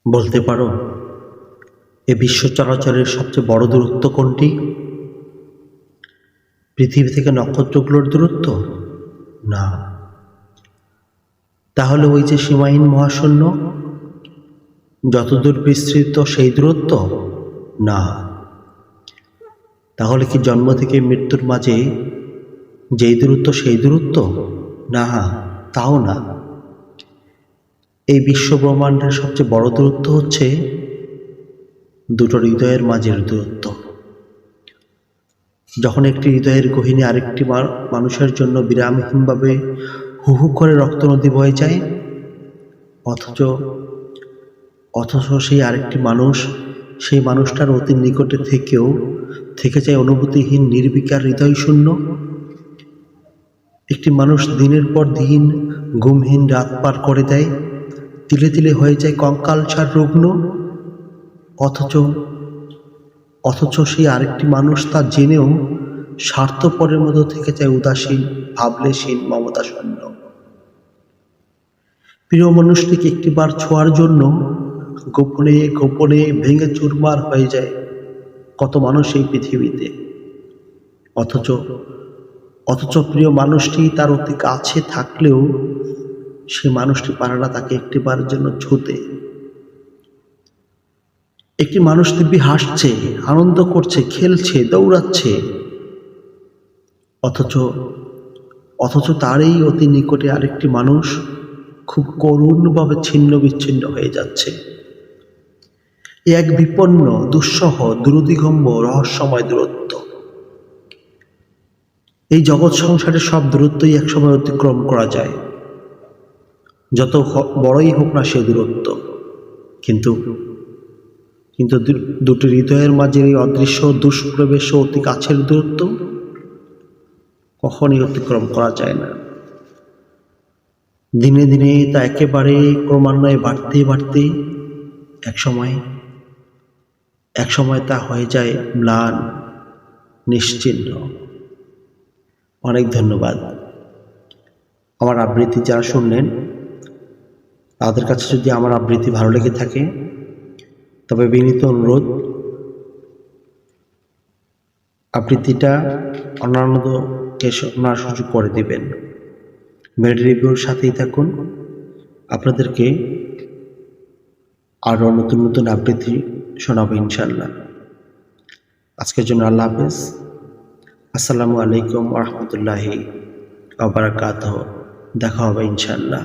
বলতে পারো এ বিশ্ব চরাচরের সবচেয়ে বড় দূরত্ব কোনটি? পৃথিবী থেকে নক্ষত্রগুলোর দূরত্ব? না। তাহলে ওই যে সীমাহীন মহাশূন্য, যতদূর বিস্তৃত সেই দূরত্ব? না। তাহলে কি জন্ম থেকে মৃত্যুর মাঝে যেই দূরত্ব সেই দূরত্ব? না, তাও না। এই বিশ্ব ব্রহ্মাণ্ডের সবচেয়ে বড় দূরত্ব হচ্ছে দুটো হৃদয়ের মাঝের দূরত্ব। যখন একটি হৃদয়ের গহীনে আরেকটি মানুষের জন্য বিরামহীনভাবে হু হু করে রক্তনদী বয়ে যায়, অথচ সেই আরেকটি মানুষ সেই মানুষটার অতি নিকটে থেকেও থেকে যায় অনুভূতিহীন নির্বিকার হৃদয় শূন্য। একটি মানুষ দিনের পর দিন ঘুমহীন রাত পার করে দেয়, তিলে তিলে হয়ে যায় কঙ্কালসার রুগ্ন, অথচ সেই আরেকটি মানুষ তা জেনেও স্বার্থপরের মতো থেকে যায় উদাসীন, ভাবলেশীন, মমতা শূন্য। প্রিয় মানুষটিকে একটিবার ছোঁয়ার জন্য গোপনে গোপনে ভেঙে চুরমার হয়ে যায় কত মানুষ এই পৃথিবীতে। অথচ প্রিয় মানুষটি তার অতি কাছে থাকলেও সে মানুষটি পারে না তাকে একটিবারের জন্য ছুঁতে। একটি মানুষ দিব্যি হাসছে, আনন্দ করছে, খেলছে, দৌড়াচ্ছে, অথচ তারই অতি নিকটে আরেকটি মানুষ খুব করুণভাবে ছিন্ন বিচ্ছিন্ন হয়ে যাচ্ছে। এক বিপন্ন, দুঃসহ, দুরুদিগম্ব, রহস্যময় দূরত্ব। এই জগৎ সংসারের সব দূরত্বই একসময় অতিক্রম করা যায়, যত বড়ই হোক না সে দূরত্ব। কিন্তু দুটি হৃদয়ের মাঝে এই অদৃশ্য দুষ্প্রবেশ অতি কাছের দূরত্ব কখনই অতিক্রম করা যায় না। দিনে দিনে তা একেবারে ক্রমান্বয়ে বাড়তে বাড়তে একসময় তা হয়ে যায় ম্লান, নিশ্চিহ্ন। অনেক ধন্যবাদ। আমার আবৃত্তি যারা শুনলেন, তাদের কাছে যদি আমার আবৃত্তি ভালো লেগে থাকে তবে বিনীত অনুরোধ, আবৃত্তিটা অন্যান্যকে শোনার সুযোগ করে দিবেন। মেলোডি রিভিউর সাথেই থাকুন। আপনাদেরকে আরও নতুন নতুন আবৃত্তি শোনাবো ইনশাল্লাহ। আজকের জন্য আল্লাহ হাফেজ। আসসালামু আলাইকুম ওয়া রাহমাতুল্লাহি ওয়া বারাকাতুহু। দেখা হবে ইনশাল্লাহ।